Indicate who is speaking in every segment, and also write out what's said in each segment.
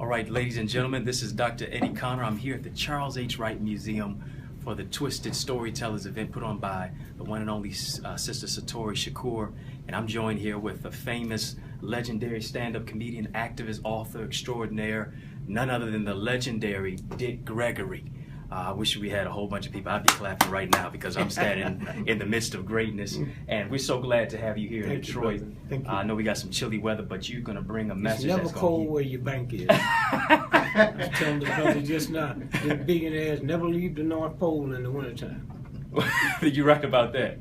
Speaker 1: All right, ladies and gentlemen, this is Dr. Eddie Connor. I'm here at the Charles H. Wright Museum for the Twisted Storytellers event put on by the one and only Sister Satori Shakur. And I'm joined here with the famous, legendary stand-up comedian, activist, author extraordinaire, none other than the legendary Dick Gregory. I wish we had a whole bunch of people. I'd be clapping right now because I'm standing in the midst of greatness. And we're so glad to have you here in Detroit.
Speaker 2: Thank you.
Speaker 1: I know we got some chilly weather, but you're going to bring a message.
Speaker 2: It's never cold where your bank is. I was telling the brother just now, the billionaires never leave the North Pole in the wintertime.
Speaker 1: You're right about that.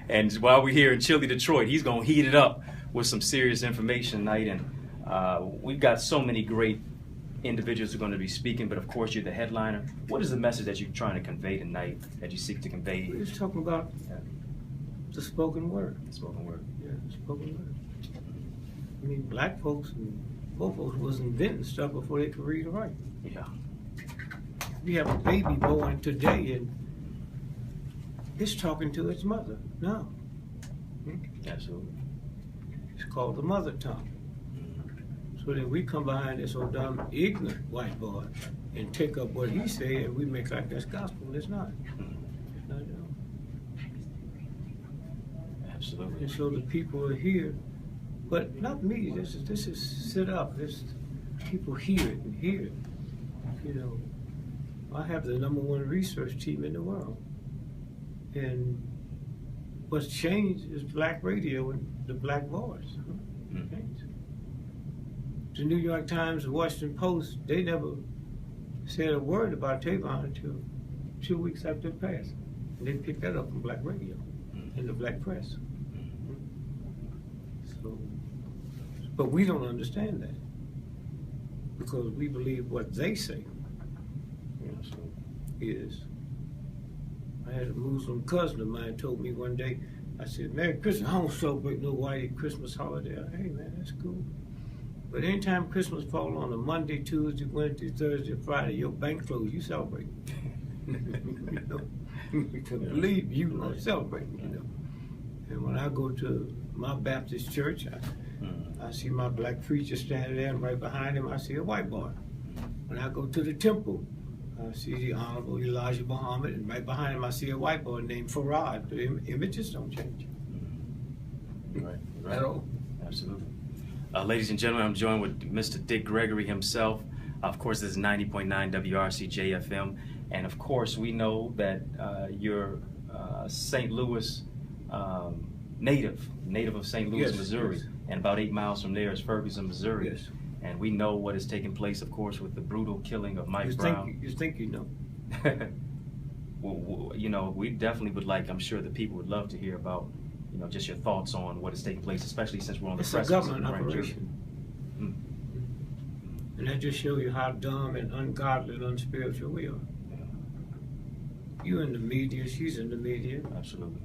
Speaker 1: And while we're here in chilly Detroit, he's going to heat it up with some serious information tonight. And we've got so many great individuals who are going to be speaking, but of course you're the headliner. What is the message that you're trying to convey tonight, that you seek to convey?
Speaker 2: We're just talking about the spoken word.
Speaker 1: Spoken word.
Speaker 2: Yeah, the spoken word. I mean, black folks and poor folks was inventing stuff before they could read or write.
Speaker 1: Yeah.
Speaker 2: We have a baby born today and it's talking to its mother now.
Speaker 1: Absolutely.
Speaker 2: It's called the mother tongue. So then we come behind this old dumb ignorant white boy and take up what he said and we make like that's gospel. It's not. It's not at all.
Speaker 1: Absolutely.
Speaker 2: And so the people are here, but not me. This is set up. People hear it and hear it. You know, I have the #1 research team in the world, and what's changed is black radio and the black voice. The New York Times, the Washington Post, they never said a word about Trayvon until 2 weeks after it passed. And they picked that up from black radio and the black press. So, but we don't understand that because we believe what they say. Is. I had a Muslim cousin of mine told me one day, I said, "Merry Christmas, I don't celebrate no white Christmas holiday." Hey man, that's cool. But anytime Christmas falls on a Monday, Tuesday, Wednesday, Thursday, Friday, your bank closed, you celebrate. You know? Believe me, you don't celebrate, you know. And when I go to my Baptist church, I see my black preacher standing there, and right behind him I see a white boy. When I go to the temple, I see the Honorable Elijah Muhammad, and right behind him I see a white boy named Farad. The images don't change.
Speaker 1: Right.
Speaker 2: At all.
Speaker 1: Absolutely. Ladies and gentlemen, I'm joined with Mr. Dick Gregory himself. Of course, this is 90.9 WRC JFM. And of course, we know that you're St. Louis native of St. Louis,
Speaker 2: yes,
Speaker 1: Missouri. Yes. And about 8 miles from there is Ferguson, Missouri.
Speaker 2: Yes.
Speaker 1: And we know what is taking place, of course, with the brutal killing of Mike Brown.
Speaker 2: You think you know.
Speaker 1: Well, you know, we definitely would like, I'm sure the people would love to hear about, you know, just your thoughts on what is taking place, especially since we're on the precipice of
Speaker 2: a government operation. And that just shows you how dumb and ungodly and unspiritual we are.
Speaker 1: Yeah.
Speaker 2: You in the media, she's in the media.
Speaker 1: Absolutely.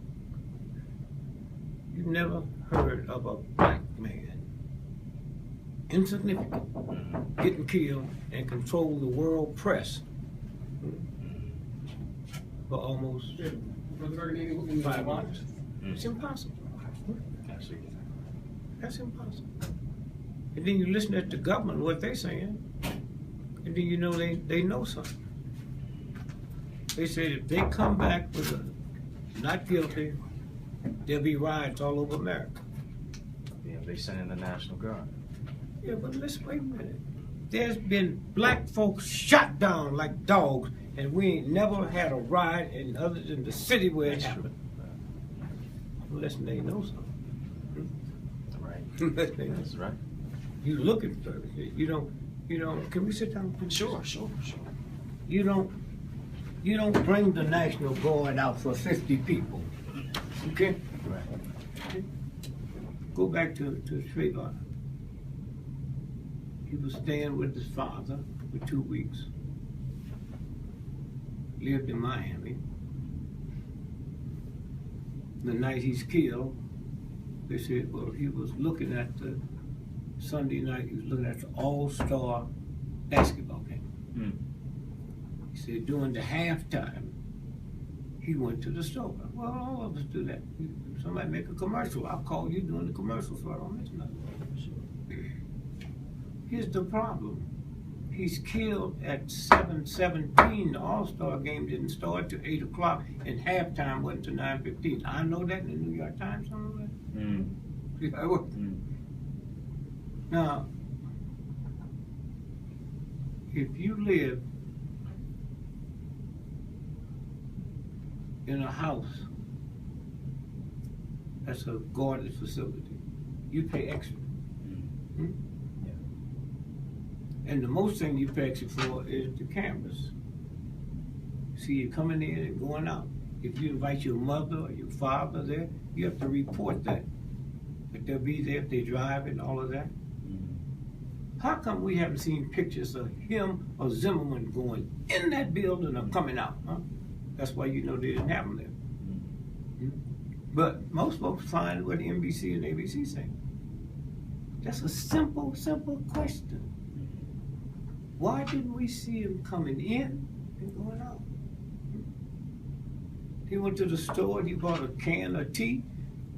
Speaker 2: You've never heard of a black man, insignificant, getting killed and control the world press for almost 5 months. It's impossible.
Speaker 1: Absolutely.
Speaker 2: That's impossible. And then you listen at the government, what they're saying, and then you know they know something. They said if they come back with a not guilty, there'll be riots all over America.
Speaker 1: Yeah, they sent in the National Guard.
Speaker 2: Yeah, but let's wait a minute. There's been black folks shot down like dogs, and we ain't never had a riot in other than the city where it happened. Unless they know something.
Speaker 1: Right. That's right.
Speaker 2: You looking for it. You don't. Can we sit down?
Speaker 1: Sure.
Speaker 2: You don't bring the National Guard out for 50 people. Okay?
Speaker 1: Right.
Speaker 2: Go back to Trayvon. He was staying with his father for 2 weeks. Lived in Miami. The night he's killed, they said, well, he was looking at the Sunday night, he was looking at the All-Star basketball game. He said during the halftime, he went to the store. Well, all of us do that. Somebody make a commercial, I'll call you doing the commercial for it. Here's the problem. He's killed at 7:17. The All-Star game didn't start till 8 o'clock, and halftime wasn't till 9:15. I know that in the New York Times. I know that. Now, if you live in a house that's a guarded facility, you pay extra. And the most thing you pay extra for is the cameras. See you coming in and going out. If you invite your mother or your father there, you have to report that. But they'll be there if they drive and all of that. How come we haven't seen pictures of him or Zimmerman going in that building or coming out? Huh? That's why you know they didn't have them there. But most folks find what the NBC and ABC say. That's a simple, simple question. Why didn't we see him coming in and going out? He went to the store and he bought a can of tea.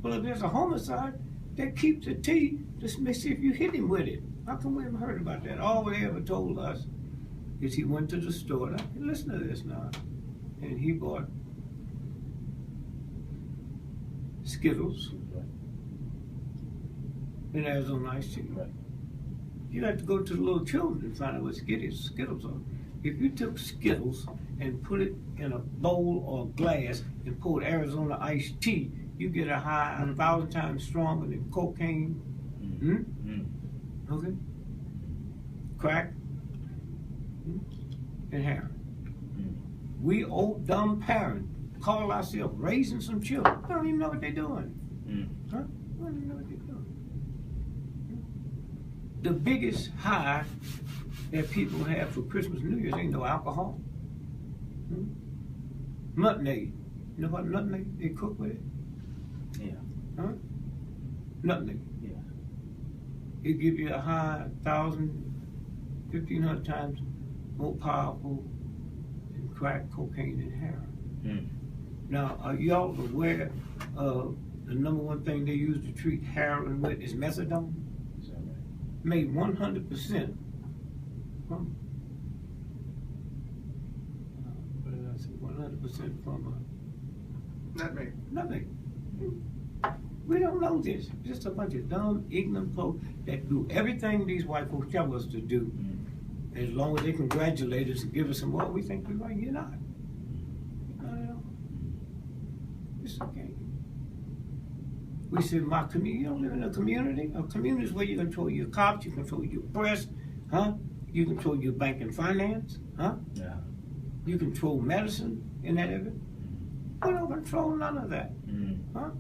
Speaker 2: Well, if there's a homicide, they keep the tea just to see if you hit him with it. How come we haven't heard about that? All they ever told us is he went to the store. Now, listen to this now. And he bought Skittles and Arizona iced tea. You have to go to the little children and find out what Skittles are. If you took Skittles and put it in a bowl or glass and poured Arizona iced tea, you get a high 1,000 times stronger than cocaine. Okay? Crack and heroin. We old dumb parents call ourselves raising some children. They don't even know what they're doing. Huh? They don't even know what they're doing. The biggest high that people have for Christmas and New Year's ain't no alcohol. Nutmeg. You know about nutmeg? They cook with it?
Speaker 1: Yeah.
Speaker 2: Huh? Nutmeg.
Speaker 1: Yeah.
Speaker 2: It gives you a high 1,000, 1,500 times more powerful than crack, cocaine, and heroin. Now, are y'all aware of the number one thing they use to treat heroin with is methadone? Made 100% from, what did I say? 100% from
Speaker 3: Nutmeg.
Speaker 2: Nutmeg. We don't know this. Just a bunch of dumb, ignorant folks that do everything these white folks tell us to do. As long as they congratulate us and give us some more, we think we're right. You're not. Not at all. It's okay. We said, my community, you don't live in a community. A community is where you control your cops, you control your press, huh? You control your bank and finance, huh?
Speaker 1: Yeah.
Speaker 2: You control medicine in that area. We don't control none of that, huh?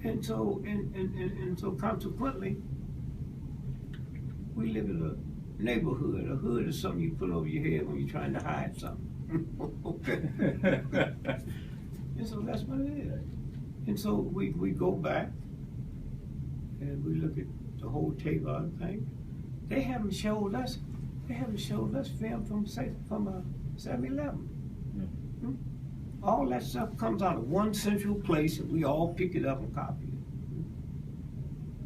Speaker 2: And so, and so consequently, we live in a neighborhood. A hood is something you put over your head when you're trying to hide something. Okay. And so that's what it is. And so we go back and we look at the whole Trayvon thing. They haven't showed us film from 7-Eleven. All that stuff comes out of one central place and we all pick it up and copy it.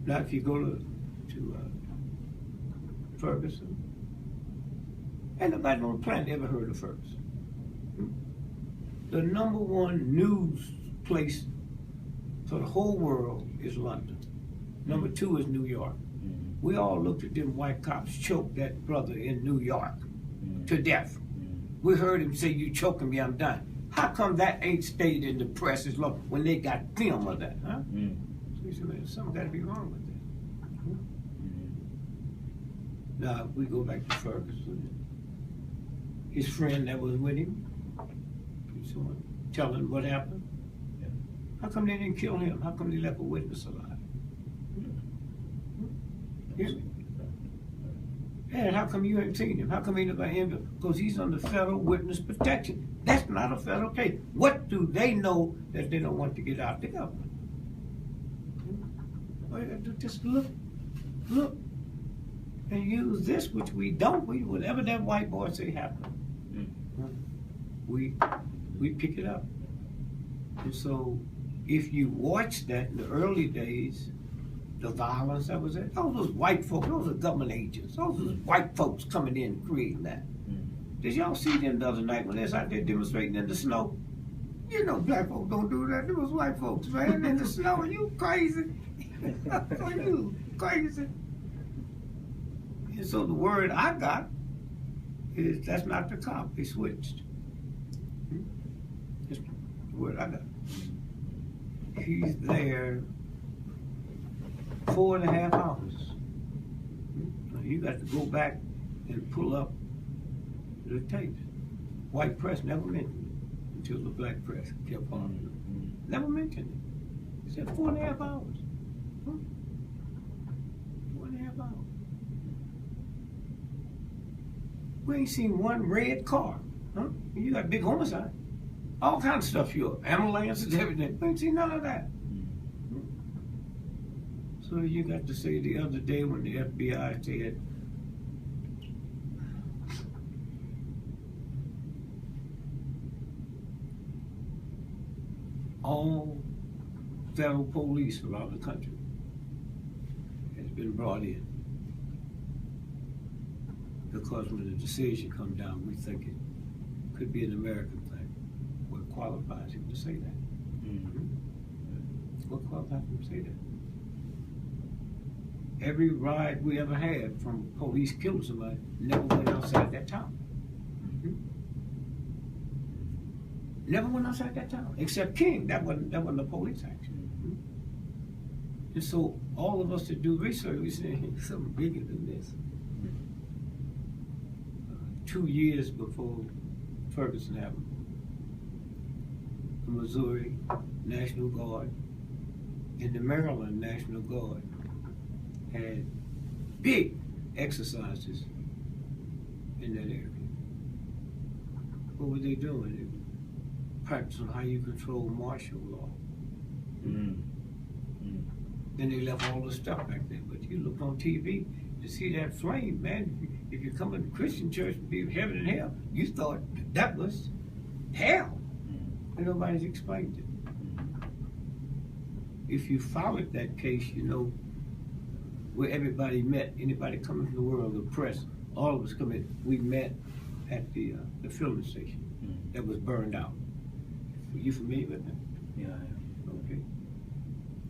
Speaker 2: Now if you go to Ferguson, ain't nobody on the planet ever heard of Ferguson. The number one news place for the whole world is London. Number two is New York. We all looked at them white cops choke that brother in New York to death. We heard him say, "You choking me, I'm done." How come that ain't stayed in the press as long when they got film of that, huh? So we said, man, something gotta be wrong with this. Now, we go back to Ferguson. His friend that was with him, someone tell him what happened. How come they didn't kill him? How come they left a witness alive? Yeah. And how come you ain't seen him? How come ain't nobody in him? Because he's under federal witness protection. That's not a federal case. What do they know that they don't want to get out the government? Just look, and use this, which we don't. Whatever that white boy say happened, we pick it up. And so, if you watch that in the early days, the violence that was there. Those was white folks. Those are government agents. Those was white folks coming in and creating that. Did y'all see them the other night when they was out there demonstrating in the snow? You know black folks don't do that. It was white folks, man, in the snow. You crazy. You crazy. And so the word I got is that's not the cop. They switched. That's the word I got. He's there 4.5 hours. You got to go back and pull up the tapes. White press never mentioned it until the black press kept on. Never mentioned it. He said 4.5 hours. 4.5 hours. We ain't seen one red car. Huh? You got big homicide. All kinds of stuff here. Ambulances, everything. We ain't seen none of that. So you got to say the other day when the FBI said, all federal police around the country has been brought in. Because when the decision comes down, we think it could be an American thing. What qualifies him to say that? What qualifies him to say that? Every ride we ever had from police killing somebody never went outside that town. Never went outside that town, except King. That wasn't the police action. And so all of us that do research, we say something bigger than this. 2 years before Ferguson happened, the Missouri National Guard and the Maryland National Guard had big exercises in that area. What were they doing? They were practicing how you control martial law. Then they left all the stuff back there. But you look on TV to see that flame, man. If you come in the Christian church and be heaven and hell, you thought that was hell. And nobody's explained it. If you followed that case, you know where everybody met. Anybody coming from the world, the press, all of us come in. We met at the filming station that was burned out. Are you familiar with that?
Speaker 1: Yeah, I am.
Speaker 2: Okay.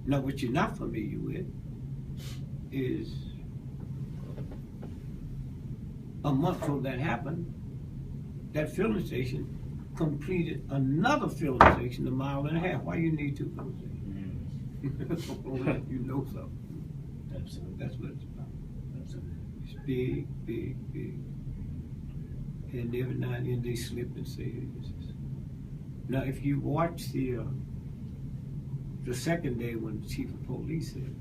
Speaker 2: Now, what you're not familiar with is a month before that happened, that filling station completed another filling station 1.5 miles. Why you need 2 filling stations? You know something.
Speaker 1: Absolutely.
Speaker 2: That's what it's about.
Speaker 1: Absolutely.
Speaker 2: It's big, big, big. And every now and then they slip and say this. Now, if you watch the second day when the chief of police said,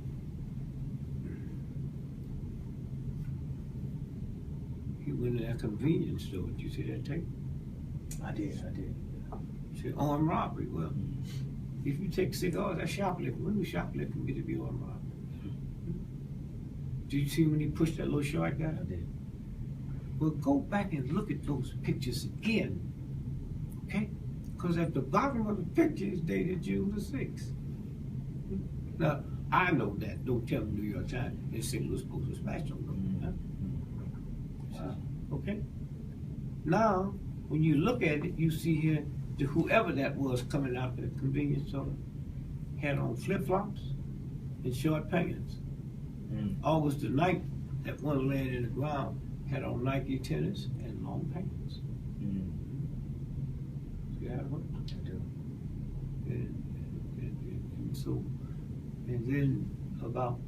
Speaker 2: he went to that convenience store. Did you see that tape?
Speaker 1: I did.
Speaker 2: He said, armed robbery. Well, if you take cigars, that's shoplifting. When was shoplifting get to be armed robbery? Did you see when he pushed that little short guy?
Speaker 1: I did.
Speaker 2: Well, go back and look at those pictures again, okay? Because at the bottom of the picture is dated June the 6th. Now, I know that. Don't tell the New York Times and St. Louis Post was smashed on them. Wow. Okay? Now, when you look at it, you see here that whoever that was coming out the convenience store had on flip-flops and short pants. August the 9th, that one laying in the ground had on Nike tennis and long pants. See how it works?
Speaker 1: I do.
Speaker 2: And so, and then about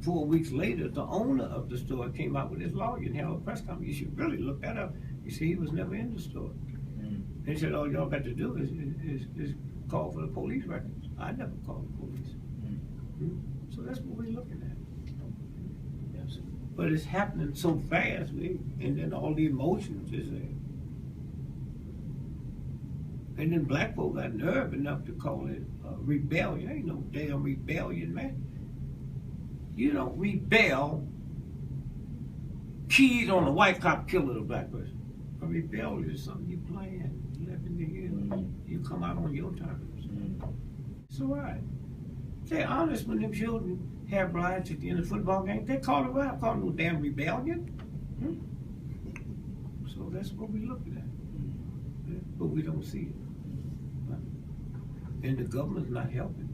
Speaker 2: 4 weeks later, the owner of the store came out with his lawyer and held a press conference. You should really look that up. You see, he was never in the store. And he said, all y'all got to do is call for the police records. I never called the police. So that's what we're looking at.
Speaker 1: Absolutely.
Speaker 2: But it's happening so fast, and then all the emotions is there. And then black folk got nerve enough to call it rebellion. Ain't no damn rebellion, man. You don't rebel. Keys on a white cop killing a black person. A rebellion is something you plan. You let them hear. You come out on your terms. It's all right. Stay honest when them children have riots at the end of the football game. They call it riot, call it no damn rebellion. Hmm? So that's what we're looking at. Yeah, but we don't see it. And the government's not helping.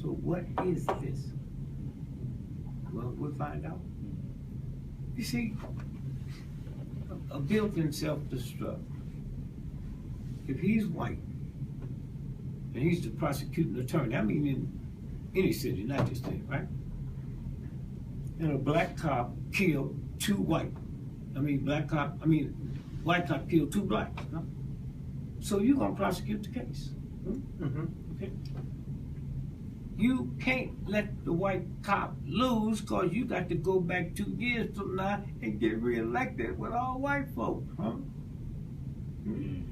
Speaker 2: So what is this? Well, we'll find out. You see, a built-in self-destruct. If he's white, and he's the prosecuting attorney, I mean in any city, not this thing, right? And a black cop killed two white. White cop killed two blacks. Huh? So you're gonna prosecute the case. Mm-hmm. Okay. You can't let the white cop lose because you got to go back 2 years from now and get reelected with all white folks. Huh? Mm-hmm.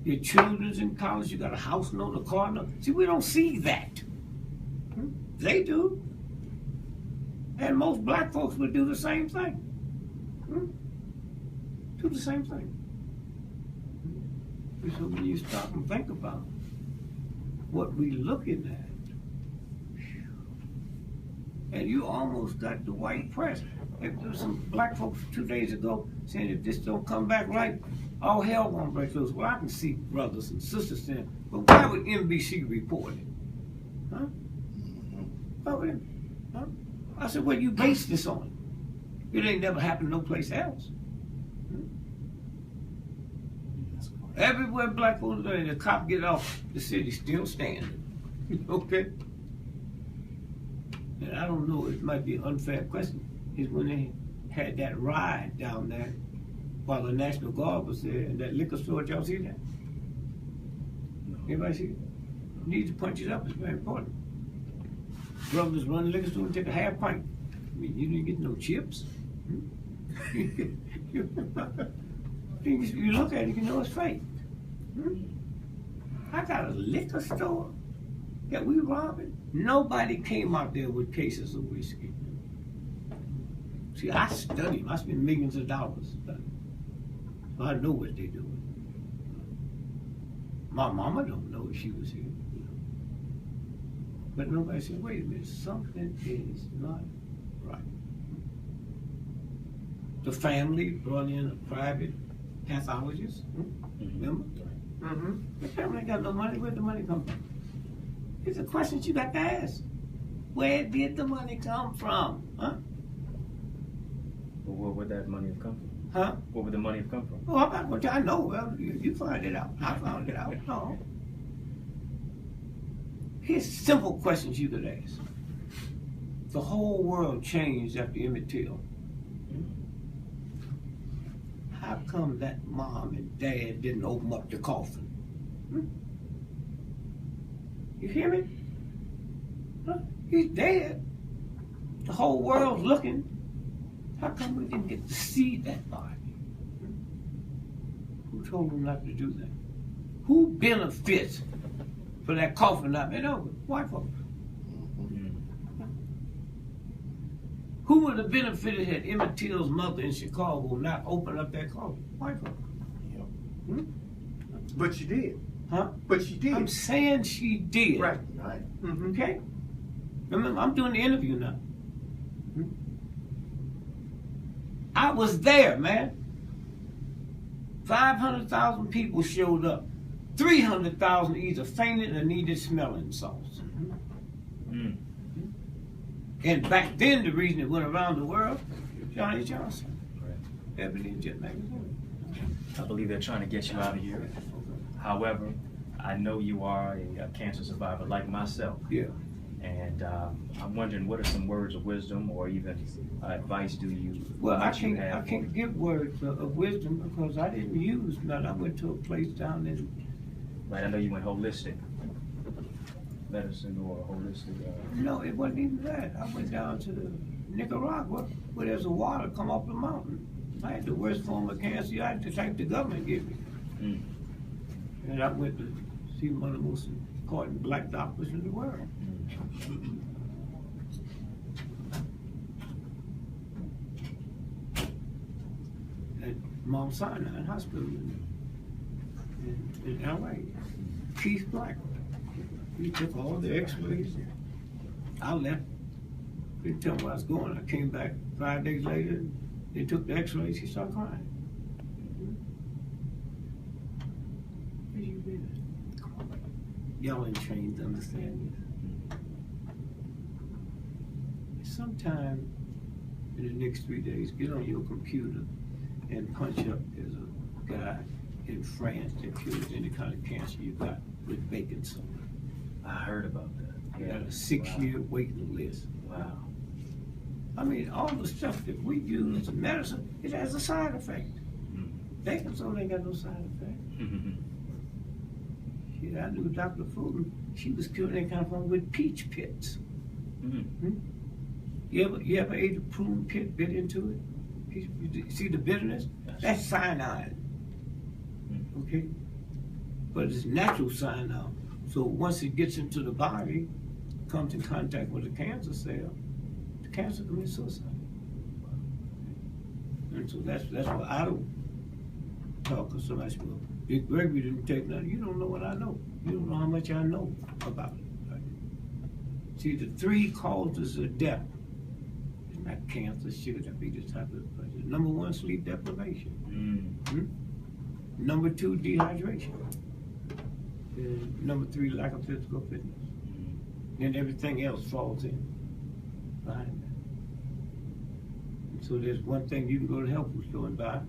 Speaker 2: Your children's in college, you got a house note, a car note. See, we don't see that. They do. And most black folks would do the same thing. Do the same thing. So when you stop and think about what we're looking at, and you almost got the white press. There was some black folks 2 days ago saying if this don't come back right, all hell gonna break loose. Well, I can see brothers and sisters saying, but why would NBC report it? Huh? Why would it? Huh? I said, well, you base this on. It ain't never happened no place else. Everywhere black folks are, the cop get off, the city still standing. Okay? And I don't know, it might be an unfair question, is when they had that ride down there while the National Guard was there in that liquor store. Did y'all see that? No. Everybody see it? You need to punch it up, it's very important. Brothers run the liquor store and take a half pint. I mean, you didn't get no chips. You look at it, you know it's fake. I got a liquor store that we robbing. Nobody came out there with cases of whiskey. See, I study them. I spend millions of dollars studying. So I know what they do. My mama don't know if she was here. But nobody said, wait a minute, something is not right. The family brought in a private pathologist. Remember? Mm-hmm. The family ain't got no money. Where'd the money come from? It's a question you got to ask. Where did the money come from? Huh?
Speaker 1: Well, where would that money have come from?
Speaker 2: Huh?
Speaker 1: Where would the money have come from?
Speaker 2: Oh, I'm not going to. I know. Well, you find it out. I found it out. No. Here's simple questions you could ask. The whole world changed after Emmet Till. How come that mom and dad didn't open up the coffin? You hear me? Huh? He's dead. The whole world's looking. How come we didn't get to see that body? Who told them not to do that? Who benefits for that coffin not being open? White folks. Who would have benefited had Emmet Till's mother in Chicago not opened up that coffin? White folks. Yep.
Speaker 3: But she did.
Speaker 2: Huh?
Speaker 3: But she did.
Speaker 2: I'm saying she did.
Speaker 3: Right. Right. Mm-hmm.
Speaker 2: Okay? Remember, I'm doing the interview now. I was there, man. 500,000 people showed up. 300,000 either fainted or needed smelling salts. And back then, the reason it went around the world, Johnny Johnson. Right. Ebony and Jet magazine.
Speaker 1: I believe they're trying to get you out of here. However, I know you are a cancer survivor like myself.
Speaker 2: Yeah.
Speaker 1: And I'm wondering, what are some words of wisdom or even advice do you
Speaker 2: I can't give words of wisdom because I didn't use none. I went to a place down in...
Speaker 1: Right, I know you went holistic medicine or holistic...
Speaker 2: No, it wasn't even that. I went down to Nicaragua where there's a water come off the mountain. I had the worst form of cancer I had to take the government gave me. And I went to see one of the most important black doctors in the world. At Mount Sinai Hospital in LA. Keith Black. He took all the x-rays. I left. Didn't tell me where I was going. I came back 5 days later. They took the x-rays. He started crying. Where you been? Y'all ain't trained to understand this. Sometime in the next 3 days, get on your computer and punch up. There's a guy in France that cures any kind of cancer you got with baking soda.
Speaker 1: I heard about that.
Speaker 2: He got a 6-year waiting list.
Speaker 1: Wow.
Speaker 2: I mean, all the stuff that we use in medicine, it has a side effect. Baking soda ain't got no side effect. Shit, I knew Dr. Fulton, she was curing that kind of thing with peach pits. You ever ate a prune pit, bit into it? You see the bitterness? That's cyanide. Okay? But it's natural cyanide. So once it gets into the body, comes in contact with a cancer cell, the cancer commits suicide. And so that's why I don't talk to somebody. Well, if Gregory didn't take nothing, you don't know what I know. You don't know how much I know about it. Right? See, the 3 causes of death. It's not cancer, sugar, diabetes, type of depression. Number 1, sleep deprivation. Number 2, dehydration. And number 3, lack of physical fitness. Then everything else falls in behind that. And so there's one thing you can go to the health food store and buy,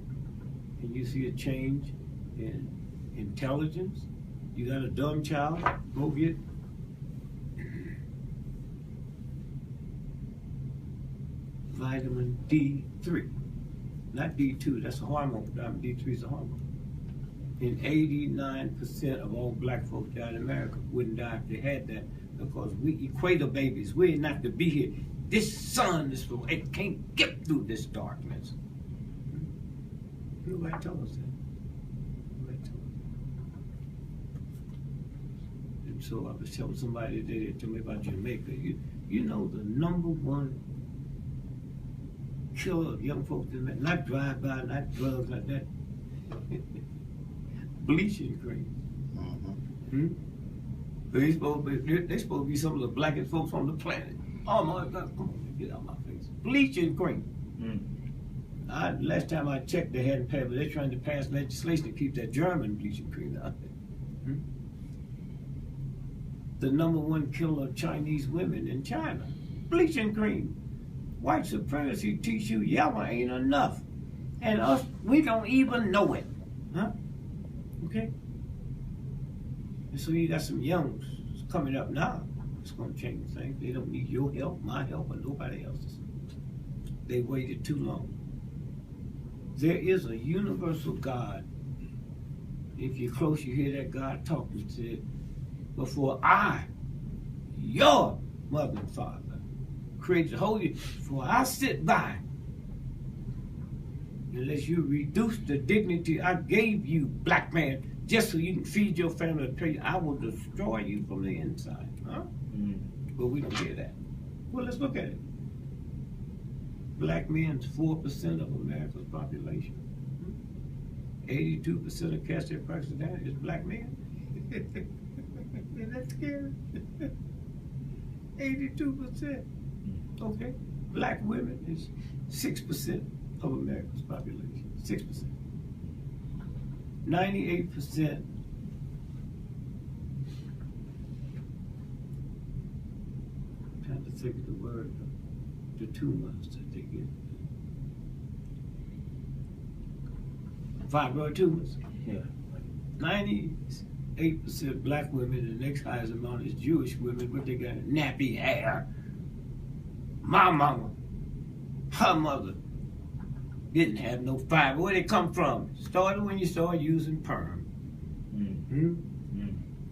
Speaker 2: and you see a change in intelligence. You got a dumb child, go get vitamin D3. Not D2, that's a hormone. Vitamin D3 is a hormone. And 89% of all black folks died in America wouldn't die if they had that, because we equator babies, we're not to be here. This sun is for, it can't get through this darkness. Nobody told us that. Nobody told us that. And so I was telling somebody today, they told me about Jamaica. You know the number 1 killer of young folks, not drive-by, not drugs, not that. Bleaching cream. They supposed to be some of the blackest folks on the planet. Oh my God, come on, get out of my face. Bleaching cream. Last time I checked, they hadn't passed, but they're trying to pass legislation to keep that German bleaching cream out there. The number 1 killer of Chinese women in China. Bleaching cream. White supremacy teach you yellow ain't enough. And us, we don't even know it. Huh? Okay? And so you got some youngs coming up now. It's going to change things. They don't need your help, my help, or nobody else's. They waited too long. There is a universal God. If you're close, you hear that God talking to it. Before I, your mother and father, created the whole universe, before I sit by, unless you reduce the dignity I gave you, black man, just so you can feed your family, I will destroy you from the inside. Huh? But we don't hear that. Well, let's look at it. Black men's 4% of America's population. 82% of cash prices down is black men. Isn't that scary? 82%. Okay. Black women is 6% of America's population. 6%. 98%. I'm trying to think of the word, the tumors that they get. Fibroid tumors.
Speaker 1: Yeah.
Speaker 2: 98% black women, the next highest amount is Jewish women, but they got nappy hair. My mama, her mother, didn't have no fiber. Where they come from? Started when you started using perm.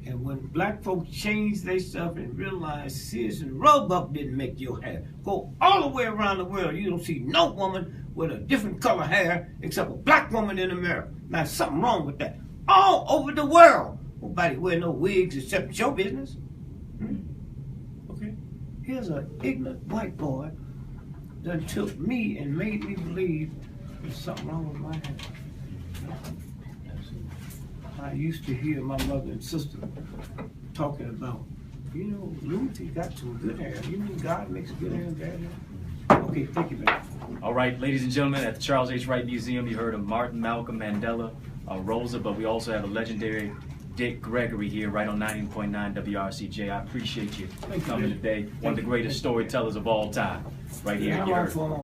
Speaker 2: And when black folks changed their stuff and realized Sears and Roebuck didn't make your hair, go all the way around the world, you don't see no woman with a different color hair except a black woman in America. Now, there's something wrong with that. All over the world. Nobody wear no wigs except show business. Okay? Here's an ignorant white boy that took me and made me believe there's something wrong with my hair. I used to hear my mother and sister talking about You know, Luther got some good hair. You mean God makes good hair and bad hair? Okay, thank you, man.
Speaker 1: All right, ladies and gentlemen, at the Charles H. Wright Museum, you heard of Martin, Malcolm, Mandela, Rosa, but we also have a legendary Dick Gregory here, right on 90.9 WRCJ. I appreciate you coming today. One of the greatest storytellers of all time, right here. You heard.